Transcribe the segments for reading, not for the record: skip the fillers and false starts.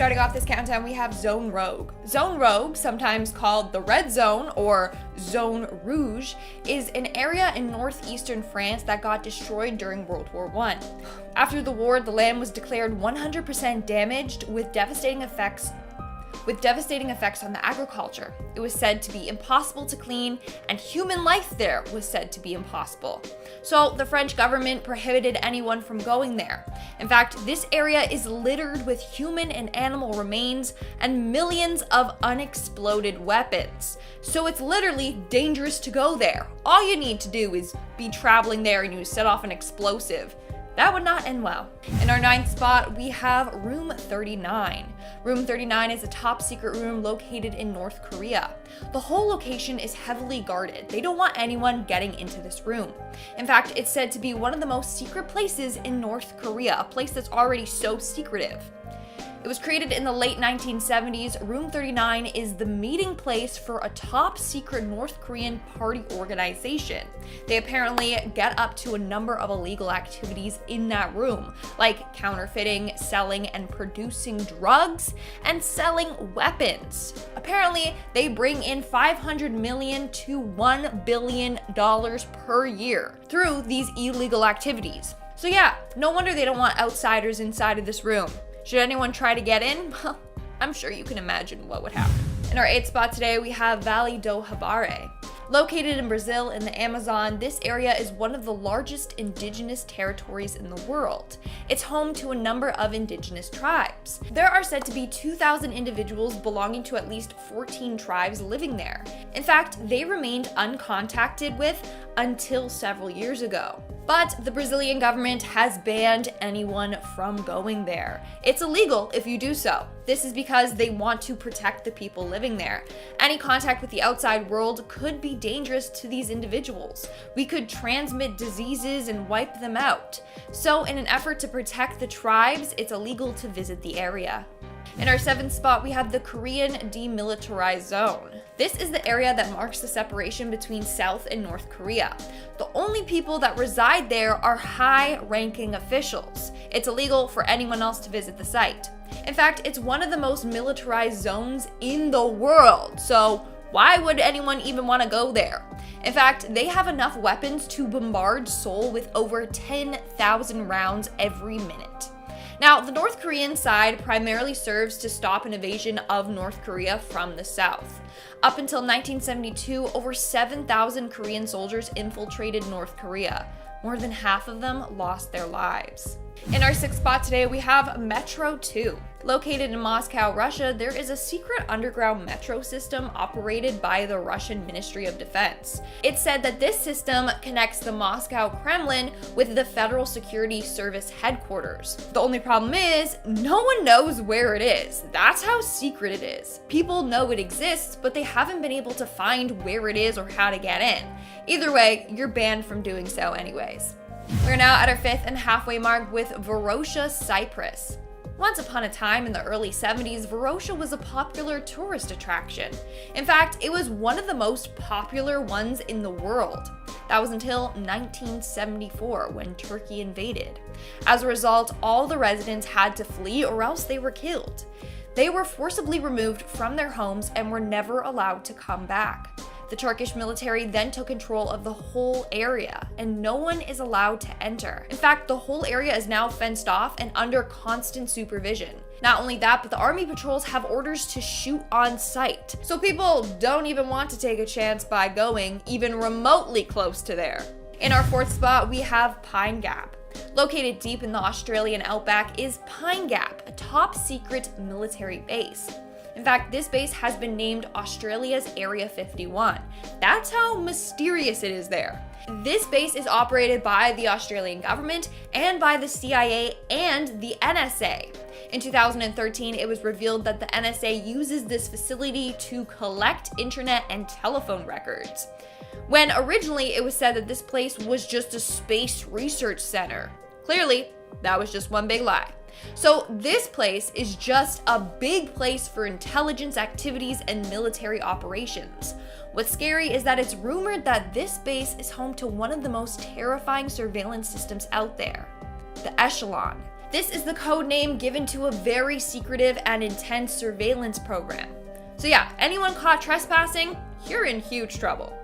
Starting off this countdown, we have Zone Rogue. Zone Rogue, sometimes called the Red Zone or Zone Rouge, is an area in northeastern France that got destroyed during World War I. After the war, the land was declared 100% damaged with devastating effects on the agriculture. It was said to be impossible to clean, and human life there was said to be impossible. So the French government prohibited anyone from going there. In fact, this area is littered with human and animal remains and millions of unexploded weapons. So it's literally dangerous to go there. All you need to do is be traveling there and you set off an explosive. That would not end well. In our 9th spot, we have Room 39. Room 39 is a top secret room located in North Korea. The whole location is heavily guarded. They don't want anyone getting into this room. In fact, it's said to be one of the most secret places in North Korea, a place that's already so secretive. It was created in the late 1970s. Room 39 is the meeting place for a top secret North Korean party organization. They apparently get up to a number of illegal activities in that room, like counterfeiting, selling and producing drugs, and selling weapons. Apparently, they bring in $500 million to $1 billion per year through these illegal activities. So yeah, no wonder they don't want outsiders inside of this room. Should anyone try to get in? Well, I'm sure you can imagine what would happen. In our 8th spot today, we have Vale do Javari. Located in Brazil in the Amazon, this area is one of the largest indigenous territories in the world. It's home to a number of indigenous tribes. There are said to be 2,000 individuals belonging to at least 14 tribes living there. In fact, they remained uncontacted with until several years ago. But the Brazilian government has banned anyone from going there. It's illegal if you do so. This is because they want to protect the people living there. Any contact with the outside world could be dangerous to these individuals. We could transmit diseases and wipe them out. So in an effort to protect the tribes, it's illegal to visit the area. In our 7th spot, we have the Korean Demilitarized Zone. This is the area that marks the separation between South and North Korea. The only people that reside there are high-ranking officials. It's illegal for anyone else to visit the site. In fact, it's one of the most militarized zones in the world, so why would anyone even want to go there? In fact, they have enough weapons to bombard Seoul with over 10,000 rounds every minute. Now, the North Korean side primarily serves to stop an invasion of North Korea from the south. Up until 1972, over 7,000 Korean soldiers infiltrated North Korea. More than half of them lost their lives. In our 6th spot today, we have Metro 2. Located in Moscow, Russia, there is a secret underground metro system operated by the Russian Ministry of Defense. It's said that this system connects the Moscow Kremlin with the Federal Security Service headquarters. The only problem is, no one knows where it is. That's how secret it is. People know it exists, but they haven't been able to find where it is or how to get in. Either way, you're banned from doing so anyways. We're now at our 5th and halfway mark with Varosha, Cyprus. Once upon a time in the early 70s, Varosha was a popular tourist attraction. In fact, it was one of the most popular ones in the world. That was until 1974 when Turkey invaded. As a result, all the residents had to flee or else they were killed. They were forcibly removed from their homes and were never allowed to come back. The Turkish military then took control of the whole area, and no one is allowed to enter. In fact, the whole area is now fenced off and under constant supervision. Not only that, but the army patrols have orders to shoot on sight. So people don't even want to take a chance by going even remotely close to there. In our 4th spot, we have Pine Gap. Located deep in the Australian outback is Pine Gap, a top secret military base. In fact, this base has been named Australia's Area 51. That's how mysterious it is there. This base is operated by the Australian government and by the CIA and the NSA. In 2013, it was revealed that the NSA uses this facility to collect internet and telephone records, when originally it was said that this place was just a space research center. Clearly, that was just one big lie. So this place is just a big place for intelligence activities and military operations. What's scary is that it's rumored that this base is home to one of the most terrifying surveillance systems out there, the Echelon. This is the code name given to a very secretive and intense surveillance program. So yeah, anyone caught trespassing, you're in huge trouble.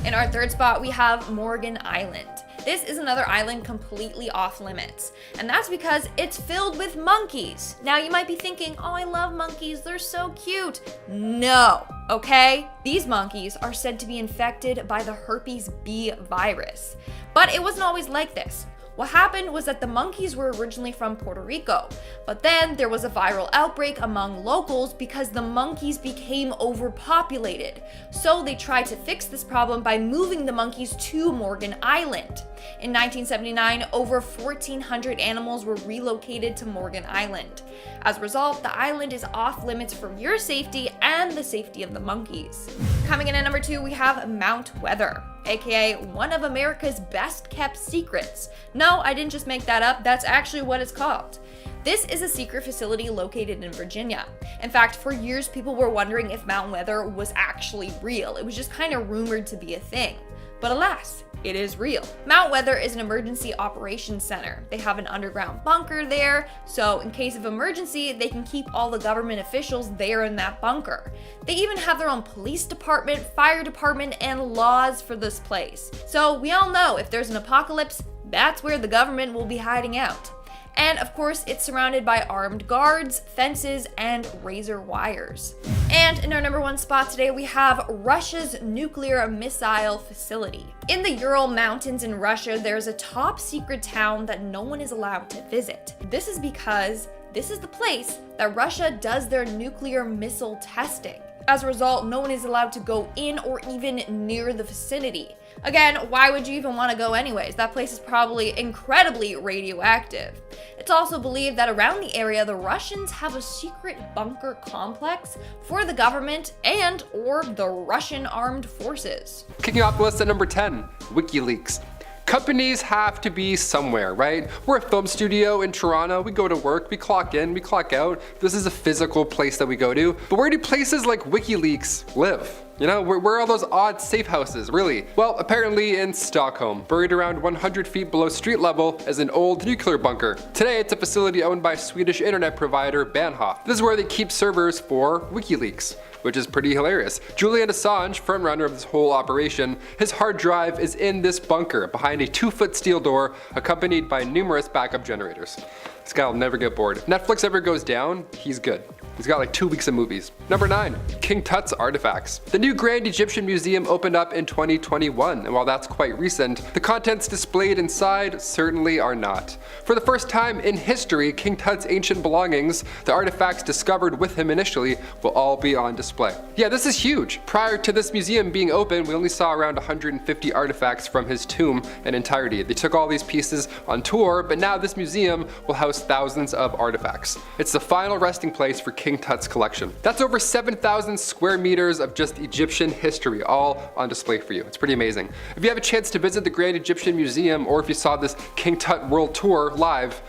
In our third spot, we have Morgan Island. This is another island completely off limits, and that's because it's filled with monkeys. Now you might be thinking, oh, I love monkeys, they're so cute. No, okay? These monkeys are said to be infected by the herpes B virus, but it wasn't always like this. What happened was that the monkeys were originally from Puerto Rico, but then there was a viral outbreak among locals because the monkeys became overpopulated. So they tried to fix this problem by moving the monkeys to Morgan Island. In 1979, over 1,400 animals were relocated to Morgan Island. As a result, the island is off limits for your safety and the safety of the monkeys. Coming in at number 2, we have Mount Weather, aka one of America's best kept secrets. No, I didn't just make that up, that's actually what it's called. This is a secret facility located in Virginia. In fact, for years people were wondering if Mount Weather was actually real. It was just kind of rumored to be a thing. But alas, it is real. Mount Weather is an emergency operations center. They have an underground bunker there, so in case of emergency, they can keep all the government officials there in that bunker. They even have their own police department, fire department, and laws for this place. So we all know if there's an apocalypse, that's where the government will be hiding out. And of course, it's surrounded by armed guards, fences, and razor wires. And in our number 1 spot today, we have Russia's nuclear missile facility. In the Ural Mountains in Russia, there's a top secret town that no one is allowed to visit. This is because this is the place that Russia does their nuclear missile testing. As a result, no one is allowed to go in or even near the vicinity. Again, why would you even want to go anyways? That place is probably incredibly radioactive. It's also believed that around the area, the Russians have a secret bunker complex for the government and or the Russian armed forces. Kicking off the list at number 10, WikiLeaks. Companies have to be somewhere, right? We're a film studio in Toronto. We go to work, we clock in, we clock out. This is a physical place that we go to. But where do places like WikiLeaks live? You know, where are those odd safe houses, really? Well, apparently in Stockholm, buried around 100 feet below street level is an old nuclear bunker. Today, it's a facility owned by Swedish internet provider Bahnhof. This is where they keep servers for WikiLeaks, which is pretty hilarious. Julian Assange, frontrunner of this whole operation, his hard drive is in this bunker behind a 2-foot steel door accompanied by numerous backup generators. This guy will never get bored. If Netflix ever goes down, he's good. He's got like 2 weeks of movies. Number 9, King Tut's artifacts. The new Grand Egyptian Museum opened up in 2021, and while that's quite recent, the contents displayed inside certainly are not. For the first time in history, King Tut's ancient belongings, the artifacts discovered with him initially, will all be on display. Yeah, this is huge. Prior to this museum being open, we only saw around 150 artifacts from his tomb in entirety. They took all these pieces on tour, but now this museum will house thousands of artifacts. It's the final resting place for King Tut's collection. That's over 7,000 square meters of just Egyptian history, all on display for you. It's pretty amazing. If you have a chance to visit the Grand Egyptian Museum, or if you saw this King Tut World Tour live,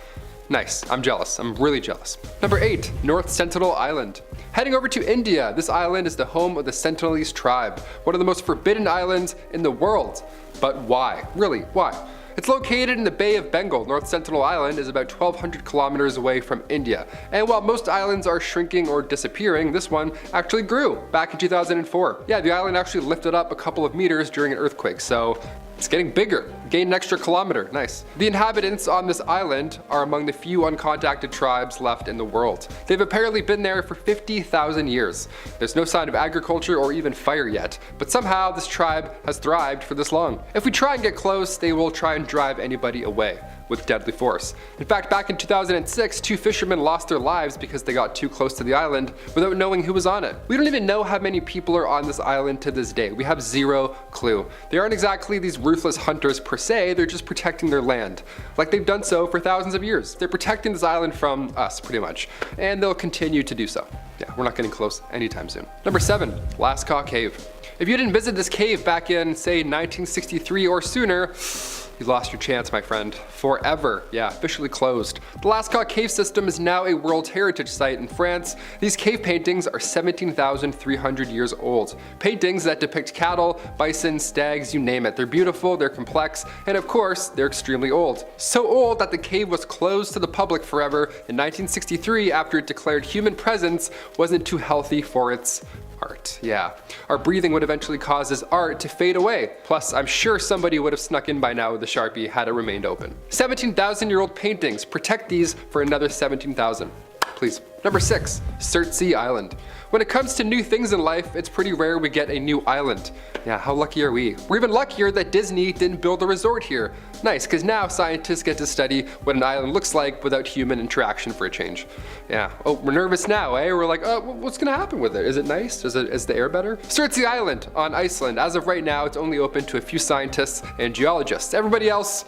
nice. I'm jealous. I'm really jealous. Number 8, North Sentinel Island. Heading over to India, this island is the home of the Sentinelese tribe, one of the most forbidden islands in the world. But why? Really, why? It's located in the Bay of Bengal. North Sentinel Island is about 1,200 kilometers away from India. And while most islands are shrinking or disappearing, this one actually grew back in 2004. Yeah, the island actually lifted up a couple of meters during an earthquake, so it's getting bigger, gained an extra kilometer, nice. The inhabitants on this island are among the few uncontacted tribes left in the world. They've apparently been there for 50,000 years. There's no sign of agriculture or even fire yet, but somehow this tribe has thrived for this long. If we try and get close, they will try and drive anybody away with deadly force. In fact, back in 2006, 2 fishermen lost their lives because they got too close to the island without knowing who was on it. We don't even know how many people are on this island to this day. We have zero clue. They aren't exactly these ruthless hunters per se, they're just protecting their land. Like they've done so for thousands of years. They're protecting this island from us, pretty much. And they'll continue to do so. Yeah, we're not getting close anytime soon. Number 7, Lascaux Cave. If you didn't visit this cave back in, say, 1963 or sooner, You lost your chance, my friend. Forever. Yeah, officially closed. The Lascaux cave system is now a World Heritage Site in France. These cave paintings are 17,300 years old. Paintings that depict cattle, bison, stags, you name it. They're beautiful, they're complex, and of course, they're extremely old. So old that the cave was closed to the public forever in 1963 after it declared human presence wasn't too healthy for its art. Yeah, our breathing would eventually cause this art to fade away. Plus, I'm sure somebody would have snuck in by now with a Sharpie had it remained open. 17,000-year-old paintings. Protect these for another 17,000. Please. Number 6, Surtsey Island. When it comes to new things in life, it's pretty rare we get a new island. Yeah, how lucky are we? We're even luckier that Disney didn't build a resort here. Nice, because now scientists get to study what an island looks like without human interaction for a change. Yeah, oh, we're nervous now, eh? We're like, oh, what's gonna happen with it? Is it nice? Is the air better? Surtsey Island on Iceland. As of right now, it's only open to a few scientists and geologists. Everybody else,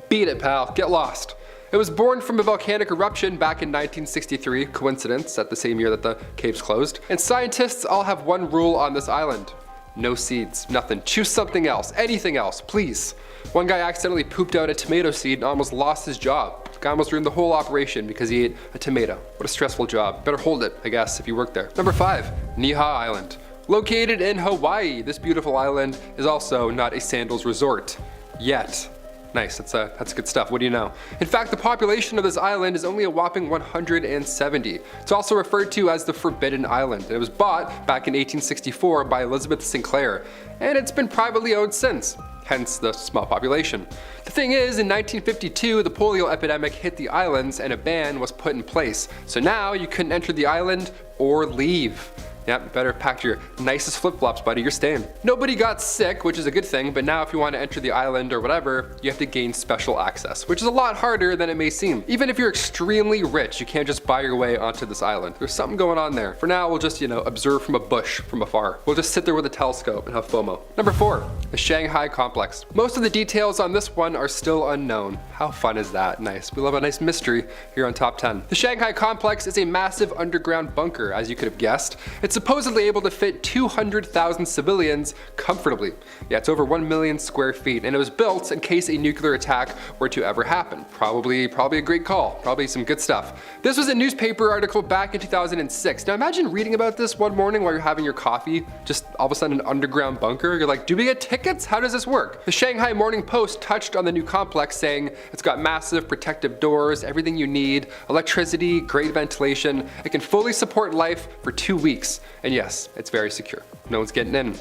beat it, pal, get lost. It was born from a volcanic eruption back in 1963, coincidence, at the same year that the caves closed. And scientists all have one rule on this island. No seeds, nothing. Choose something else, anything else, please. One guy accidentally pooped out a tomato seed and almost lost his job. The guy almost ruined the whole operation because he ate a tomato. What a stressful job. Better hold it, I guess, if you work there. Number 5, Niihau Island. Located in Hawaii, this beautiful island is also not a sandals resort. Yet. Nice, that's good stuff. What do you know? In fact, the population of this island is only a whopping 170. It's also referred to as the Forbidden Island, and it was bought back in 1864 by Elizabeth Sinclair, and it's been privately owned since, hence the small population. The thing is, in 1952, the polio epidemic hit the islands and a ban was put in place, so now you couldn't enter the island or leave. Yep, better pack your nicest flip-flops, buddy, you're staying. Nobody got sick, which is a good thing, but now if you want to enter the island or whatever, you have to gain special access, which is a lot harder than it may seem. Even if you're extremely rich, you can't just buy your way onto this island. There's something going on there. For now, we'll just, observe from a bush from afar. We'll just sit there with a telescope and have FOMO. Number 4, the Shanghai Complex. Most of the details on this one are still unknown. How fun is that? Nice. We love a nice mystery here on Top 10. The Shanghai Complex is a massive underground bunker, as you could have guessed. It's supposedly able to fit 200,000 civilians comfortably. Yeah, it's over 1 million square feet, and it was built in case a nuclear attack were to ever happen. Probably a great call. Probably some good stuff. This was a newspaper article back in 2006. Now imagine reading about this one morning while you're having your coffee, just all of a sudden an underground bunker. You're like, do we get tickets? How does this work? The Shanghai Morning Post touched on the new complex, saying it's got massive protective doors, everything you need, electricity, great ventilation. It can fully support life for 2 weeks. And yes, it's very secure. No one's getting in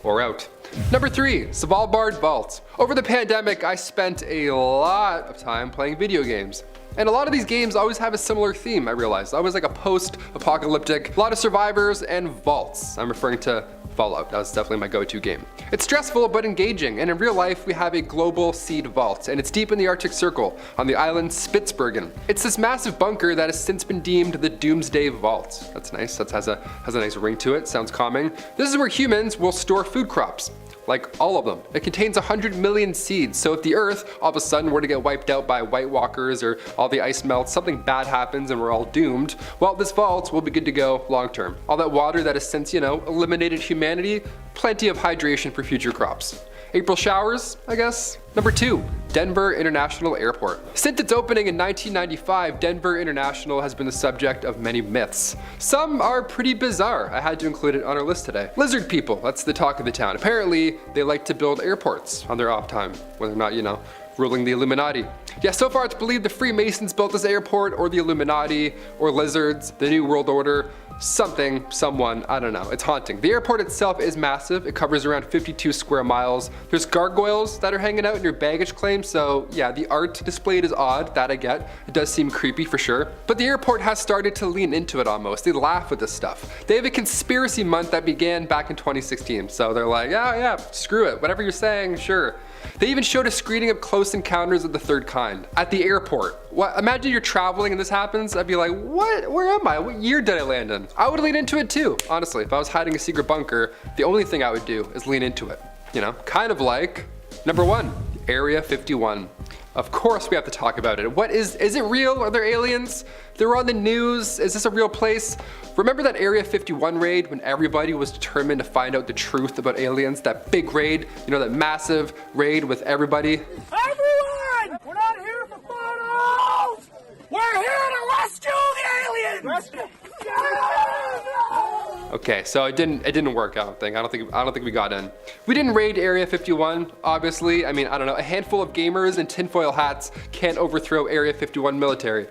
or out. Number 3, Svalbard Vault. Over the pandemic, I spent a lot of time playing video games. And a lot of these games always have a similar theme, I realized. Always like a post-apocalyptic, a lot of survivors and vaults. I'm referring to Fallout. That was definitely my go-to game. It's stressful but engaging, and in real life we have a global seed vault, and it's deep in the Arctic Circle on the island Spitsbergen. It's this massive bunker that has since been deemed the Doomsday Vault. That's nice. That has a nice ring to it. Sounds calming. This is where humans will store food crops. Like all of them. It contains 100 million seeds, so if the Earth all of a sudden were to get wiped out by White Walkers or all the ice melts, something bad happens and we're all doomed, well, this vault will be good to go long term. All that water that has since, eliminated humanity, plenty of hydration for future crops. April showers, I guess. Number 2, Denver International Airport. Since its opening in 1995, Denver International has been the subject of many myths. Some are pretty bizarre. I had to include it on our list today. Lizard people, that's the talk of the town. Apparently, they like to build airports on their off time, when they're not, ruling the Illuminati. Yeah, so far it's believed the Freemasons built this airport, or the Illuminati, or lizards, the New World Order, something, someone, I don't know. It's haunting. The airport itself is massive. It covers around 52 square miles. There's gargoyles that are hanging out in your baggage claim, so yeah, the art displayed is odd, that I get. It does seem creepy for sure. But the airport has started to lean into it almost. They laugh at this stuff. They have a conspiracy month that began back in 2016, so they're like, yeah, screw it, whatever you're saying, sure. They even showed a screening of Close Encounters of the Third Kind at the airport. What? Imagine you're traveling and this happens. I'd be like, what? Where am I? What year did I land in? I would lean into it too, honestly. If I was hiding a secret bunker, the only thing I would do is lean into it. Kind of like number 1, Area 51. Of course we have to talk about it. What is it real? Are there aliens? They're on the news. Is this a real place? Remember that Area 51 raid when everybody was determined to find out the truth about aliens? That big raid, that massive raid with everybody? We're here to rescue the aliens! Rescue! Okay, so it didn't work, I don't think we got in. We didn't raid Area 51, obviously. I mean, I don't know, a handful of gamers in tinfoil hats can't overthrow Area 51 military.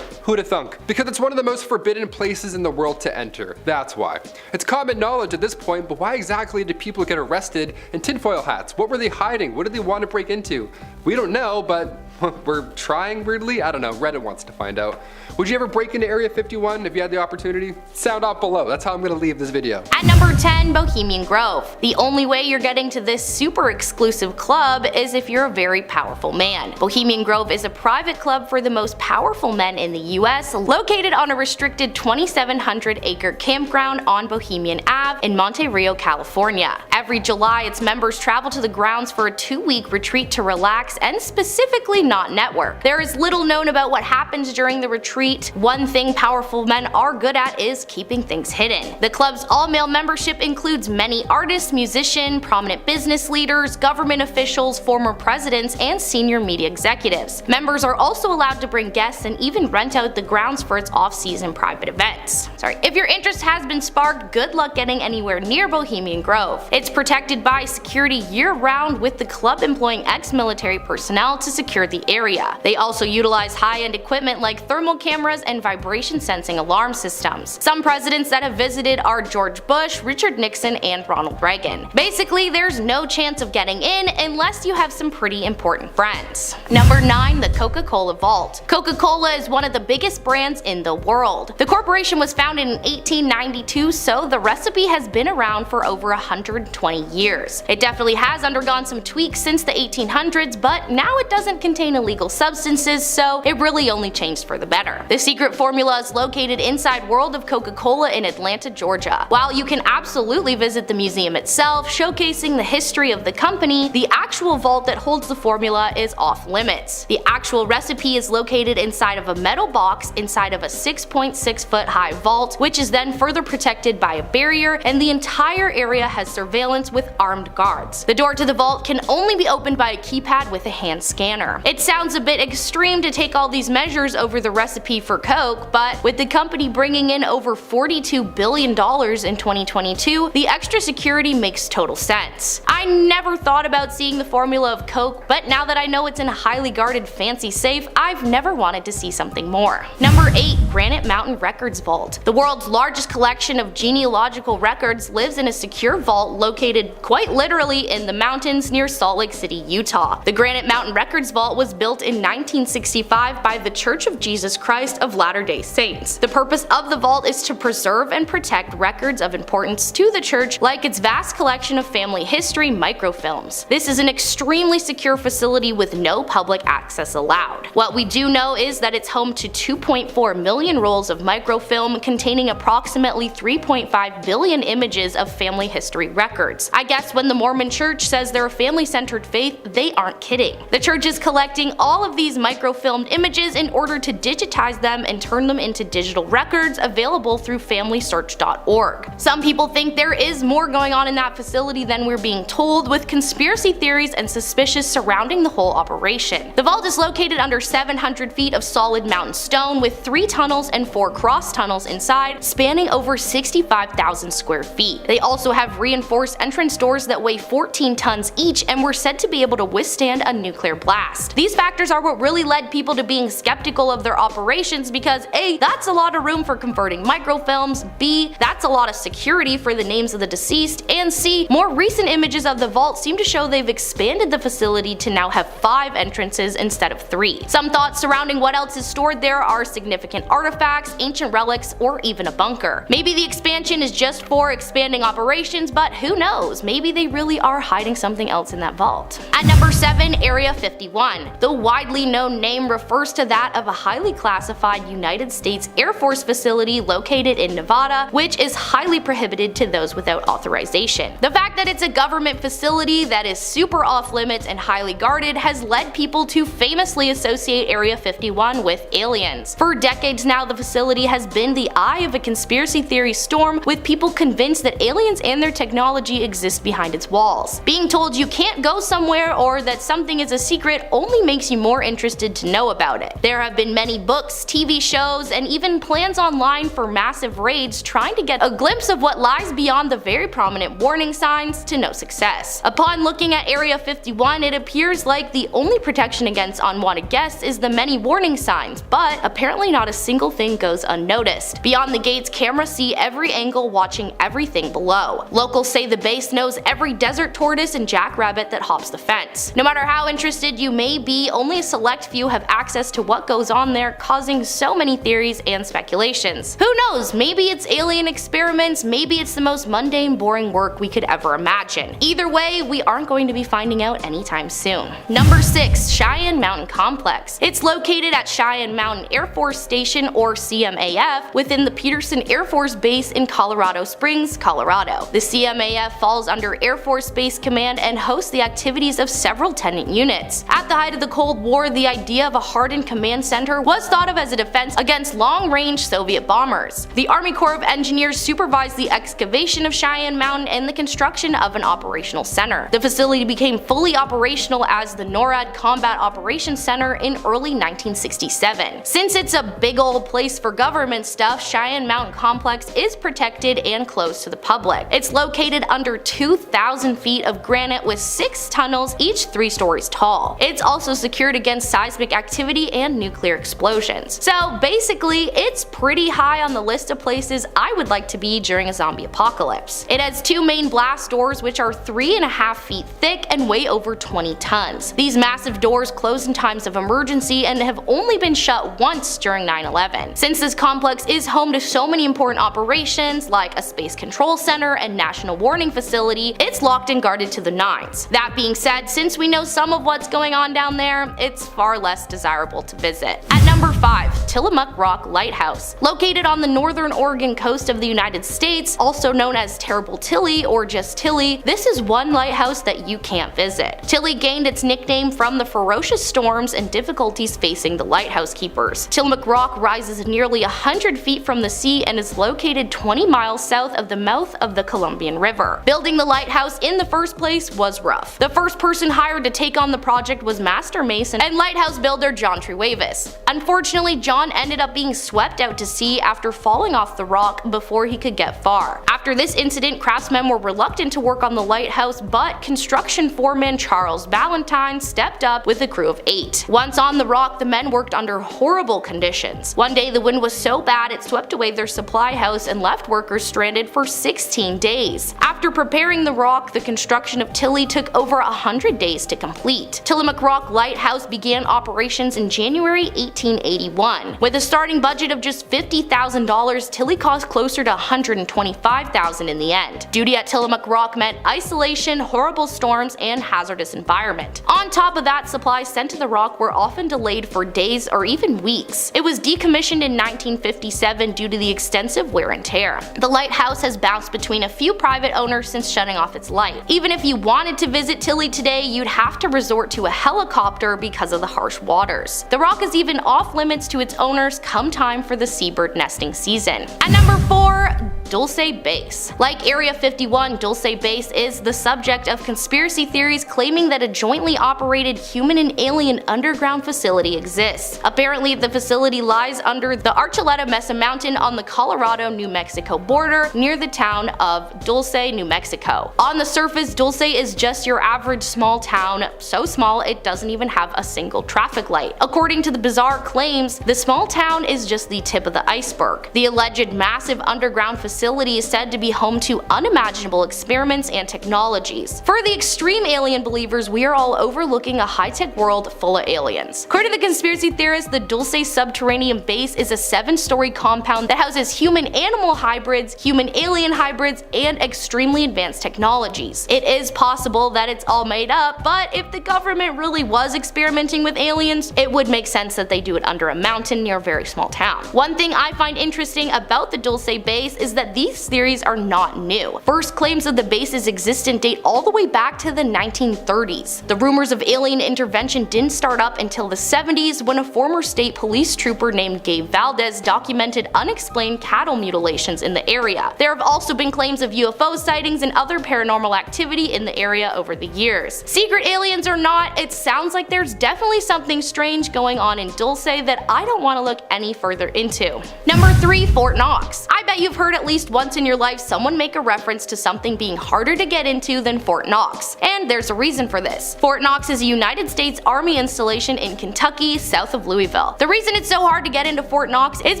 Who'da thunk? Because it's one of the most forbidden places in the world to enter. That's why. It's common knowledge at this point, but why exactly did people get arrested in tinfoil hats? What were they hiding? What did they want to break into? We don't know, but we're trying weirdly? I don't know, Reddit wants to find out. Would you ever break into Area 51 if you had the opportunity? Sound off below, that's how I'm gonna leave this video. At number 10, Bohemian Grove. The only way you're getting to this super exclusive club is if you're a very powerful man. Bohemian Grove is a private club for the most powerful men in the US, located on a restricted 2,700-acre campground on Bohemian Ave in Monte Rio, California. Every July, its members travel to the grounds for a 2-week retreat to relax and specifically not network. There is little known about what happens during the retreat. One thing powerful men are good at is keeping things hidden. The club's all-male membership includes many artists, musicians, prominent business leaders, government officials, former presidents, and senior media executives. Members are also allowed to bring guests and even rent out the grounds for its off-season private events. If your interest has been sparked, good luck getting anywhere near Bohemian Grove. It's protected by security year-round, with the club employing ex-military personnel to secure the area. They also utilize high-end equipment like thermal cameras and vibration sensing alarm systems. Some presidents that have visited are George Bush, Richard Nixon, and Ronald Reagan. Basically, there's no chance of getting in unless you have some pretty important friends. Number 9, the Coca-Cola Vault. Coca-Cola is one of the biggest brands in the world. The corporation was founded in 1892, so the recipe has been around for over 120 years. It definitely has undergone some tweaks since the 1800s, but now it doesn't contain illegal substances, so it really only changed for the better. The secret formula is located inside World of Coca-Cola in Atlanta, Georgia. While you can absolutely visit the museum itself, showcasing the history of the company, the actual vault that holds the formula is off limits. The actual recipe is located inside of a metal box inside of a 6.6-foot high vault, which is then further protected by a barrier, and the entire area has surveillance with armed guards. The door to the vault can only be opened by a keypad with a hand scanner. It sounds a bit extreme to take all these measures over the recipe for Coke, but with the company bringing in over $42 billion in 2022, the extra security makes total sense. I never thought about seeing the formula of Coke, but now that I know it's in a highly guarded fancy safe, I've never wanted to see something more. Number 8, Granite Mountain Records Vault. The world's largest collection of genealogical records lives in a secure vault located quite literally in the mountains near Salt Lake City, Utah. The Granite Mountain Records Vault was built in 1965 by the Church of Jesus Christ of Latter-day Saints. The purpose of the vault is to preserve and protect records of importance to the church, like its vast collection of family history microfilms. This is an extremely secure facility with no public access allowed. What we do know is that it's home to 2.4 million rolls of microfilm containing approximately 3.5 billion images of family history records. I guess when the Mormon Church says they're a family-centered faith, they aren't kidding. The church is collecting all of these microfilmed images in order to digitize them and turn them into digital records available through FamilySearch.org. Some people think there is more going on in that facility than we're being told, with conspiracy theories and suspicions surrounding the whole operation. The vault is located under 700 feet of solid mountain stone, with 3 tunnels and 4 cross tunnels inside, spanning over 65,000 square feet. They also have reinforced entrance doors that weigh 14 tons each and were said to be able to withstand a nuclear blast. These factors are what really led people to being skeptical of their operations, because A, that's a lot of room for converting microfilms, B, that's a lot of security for the names of the deceased, and C, more recent images of the vault seem to show they've expanded the facility to now have 5 entrances instead of 3. Some thoughts surrounding what else is stored there are significant artifacts, ancient relics, or even a bunker. Maybe the expansion is just for expanding operations, but who knows, maybe they really are hiding something else in that vault. At number 7, Area 51. The widely known name refers to that of a highly classified United States Air Force facility located in Nevada, which is highly prohibited to those without authorization. The fact that it's a government facility that is super off limits and highly guarded has led people to famously associate Area 51 with aliens. For decades now, the facility has been the eye of a conspiracy theory storm, with people convinced that aliens and their technology exist behind its walls. Being told you can't go somewhere or that something is a secret only only makes you more interested to know about it. There have been many books, TV shows, and even plans online for massive raids trying to get a glimpse of what lies beyond the very prominent warning signs to no success. Upon looking at Area 51, it appears like the only protection against unwanted guests is the many warning signs, but apparently not a single thing goes unnoticed. Beyond the gates, cameras see every angle, watching everything below. Locals say the base knows every desert tortoise and jackrabbit that hops the fence. No matter how interested you may be, only a select few have access to what goes on there, causing so many theories and speculations. Who knows, maybe it's alien experiments, maybe it's the most mundane, boring work we could ever imagine. Either way, we aren't going to be finding out anytime soon. Number 6. Cheyenne Mountain Complex. It's located at Cheyenne Mountain Air Force Station, or CMAF, within the Peterson Air Force Base in Colorado Springs, Colorado. The CMAF falls under Air Force Base Command and hosts the activities of several tenant units. At the height of the Cold War, the idea of a hardened command center was thought of as a defense against long-range Soviet bombers. The Army Corps of Engineers supervised the excavation of Cheyenne Mountain and the construction of an operational center. The facility became fully operational as the NORAD Combat Operations Center in early 1967. Since it's a big old place for government stuff, Cheyenne Mountain Complex is protected and closed to the public. It's located under 2,000 feet of granite with 6 tunnels, each 3 stories tall. It's also secured against seismic activity and nuclear explosions. So basically, it's pretty high on the list of places I would like to be during a zombie apocalypse. It has 2 main blast doors which are 3.5 feet thick and weigh over 20 tons. These massive doors close in times of emergency and have only been shut once during 9/11. Since this complex is home to so many important operations like a space control center and national warning facility, it's locked and guarded to the nines. That being said, since we know some of what's going on down there, it's far less desirable to visit. At number 5. Tillamook Rock Lighthouse. Located on the northern Oregon coast of the United States, also known as Terrible Tilly or just Tilly, this is one lighthouse that you can't visit. Tilly gained its nickname from the ferocious storms and difficulties facing the lighthouse keepers. Tillamook Rock rises nearly 100 feet from the sea and is located 20 miles south of the mouth of the Columbian River. Building the lighthouse in the first place was rough. The first person hired to take on the project was master mason and lighthouse builder John Trewavis. Unfortunately, John ended up being swept out to sea after falling off the rock before he could get far. After this incident, craftsmen were reluctant to work on the lighthouse, but construction foreman Charles Ballantyne stepped up with a crew of 8. Once on the rock, the men worked under horrible conditions. One day the wind was so bad it swept away their supply house and left workers stranded for 16 days. After preparing the rock, the construction of Tilly took over 100 days to complete. Tillamook Rock Lighthouse began operations in January 1881. With a starting budget of just $50,000, Tilly cost closer to $125,000 in the end. Duty at Tillamook Rock meant isolation, horrible storms, and hazardous environment. On top of that, supplies sent to the rock were often delayed for days or even weeks. It was decommissioned in 1957 due to the extensive wear and tear. The lighthouse has bounced between a few private owners since shutting off its light. Even if you wanted to visit Tilly today, you'd have to resort to a helicopter because of the harsh waters. The rock is even off limits to its owners come time for the seabird nesting season. At number 4, Dulce Base. Like Area 51, Dulce Base is the subject of conspiracy theories claiming that a jointly operated human and alien underground facility exists. Apparently, the facility lies under the Archuleta Mesa Mountain on the Colorado-New Mexico border near the town of Dulce, New Mexico. On the surface, Dulce is just your average small town, so small it doesn't even have a single traffic light. According to the bizarre claims, the small town is just the tip of the iceberg. The alleged massive underground facility is said to be home to unimaginable experiments and technologies. For the extreme alien believers, we are all overlooking a high-tech world full of aliens. According to the conspiracy theorists, the Dulce subterranean base is a 7-story compound that houses human-animal hybrids, human-alien hybrids, and extremely advanced technologies. It is possible that it's all made up, but if the government really was experimenting with aliens, it would make sense that they do it under a mountain near a very small town. One thing I find interesting about the Dulce base is that that these theories are not new. First claims of the base's existence date all the way back to the 1930s. The rumors of alien intervention didn't start up until the 70s when a former state police trooper named Gabe Valdez documented unexplained cattle mutilations in the area. There have also been claims of UFO sightings and other paranormal activity in the area over the years. Secret aliens or not, it sounds like there's definitely something strange going on in Dulce that I don't want to look any further into. Number 3. Fort Knox. I bet you've heard at least once in your life someone make a reference to something being harder to get into than Fort Knox, and there's a reason for this. Fort Knox is a United States Army installation in Kentucky, south of Louisville. The reason it's so hard to get into Fort Knox is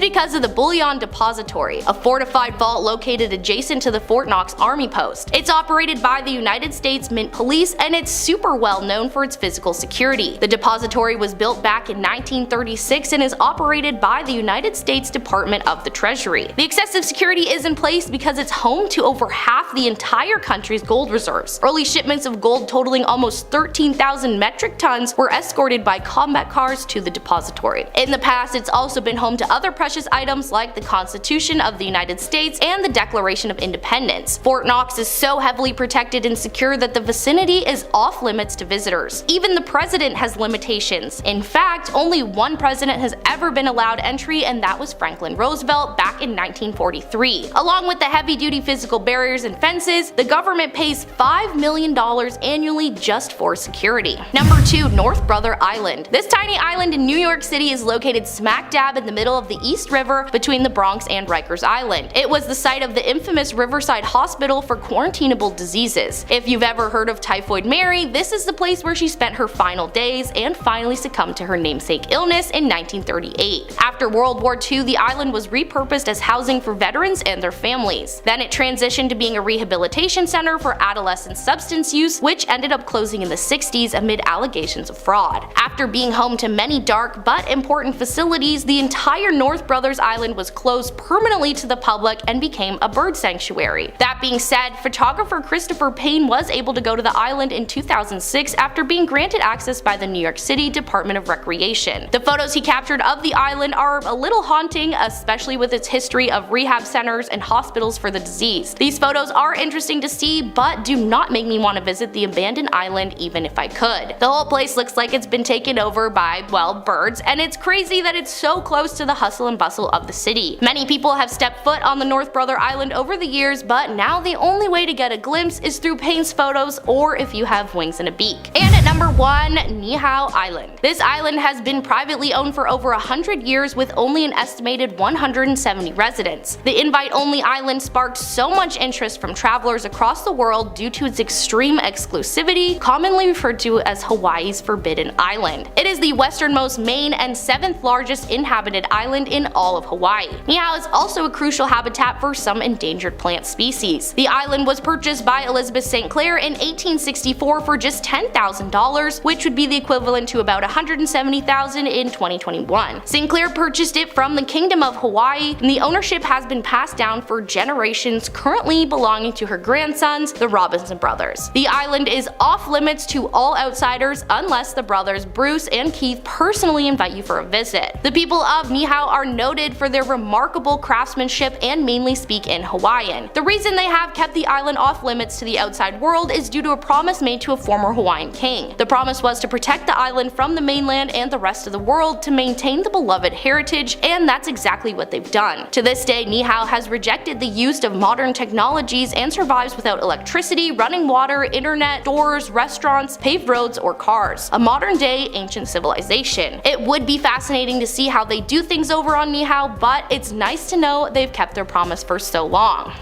because of the Bullion Depository, a fortified vault located adjacent to the Fort Knox Army Post. It's operated by the United States Mint Police, and it's super well known for its physical security. The depository was built back in 1936 and is operated by the United States Department of the Treasury. The excessive security is in place because it's home to over half the entire country's gold reserves. Early shipments of gold totaling almost 13,000 metric tons were escorted by combat cars to the depository. In the past, it's also been home to other precious items like the Constitution of the United States and the Declaration of Independence. Fort Knox is so heavily protected and secure that the vicinity is off limits to visitors. Even the president has limitations. In fact, only one president has ever been allowed entry, and that was Franklin Roosevelt back in 1943. Along with the heavy-duty physical barriers and fences, the government pays $5 million annually just for security. Number 2. North Brother Island. This tiny island in New York City is located smack dab in the middle of the East River between the Bronx and Rikers Island. It was the site of the infamous Riverside Hospital for quarantinable diseases. If you've ever heard of Typhoid Mary, this is the place where she spent her final days and finally succumbed to her namesake illness in 1938. After World War II, the island was repurposed as housing for veterans and their families. Then it transitioned to being a rehabilitation center for adolescent substance use, which ended up closing in the 60s amid allegations of fraud. After being home to many dark but important facilities, the entire North Brothers Island was closed permanently to the public and became a bird sanctuary. That being said, photographer Christopher Payne was able to go to the island in 2006 after being granted access by the New York City Department of Recreation. The photos he captured of the island are a little haunting, especially with its history of rehab centers and hospitals for the disease. These photos are interesting to see, but do not make me want to visit the abandoned island even if I could. The whole place looks like it's been taken over by, well, birds, and it's crazy that it's so close to the hustle and bustle of the city. Many people have stepped foot on the North Brother Island over the years, but now the only way to get a glimpse is through Payne's photos or if you have wings and a beak. And at number 1, Niihau Island. This island has been privately owned for over 100 years with only an estimated 170 residents. The invite-only island sparked so much interest from travelers across the world due to its extreme exclusivity, commonly referred to as Hawaii's Forbidden Island. It is the westernmost main and 7th largest inhabited island in all of Hawaii. Niihau is also a crucial habitat for some endangered plant species. The island was purchased by Elizabeth St. Clair in 1864 for just $10,000, which would be the equivalent to about $170,000 in 2021. St. Clair purchased it from the Kingdom of Hawaii, and the ownership has been passed down for generations, currently belonging to her grandsons, the Robinson brothers. The island is off limits to all outsiders unless the brothers Bruce and Keith personally invite you for a visit. The people of Niihau are noted for their remarkable craftsmanship and mainly speak in Hawaiian. The reason they have kept the island off limits to the outside world is due to a promise made to a former Hawaiian king. The promise was to protect the island from the mainland and the rest of the world to maintain the beloved heritage, and that's exactly what they've done. To this day, Niihau has rejected the use of modern technologies and survives without electricity, running water, internet, stores, restaurants, paved roads, or cars. A modern-day ancient civilization. It would be fascinating to see how they do things over on Niihau, but it's nice to know they've kept their promise for so long.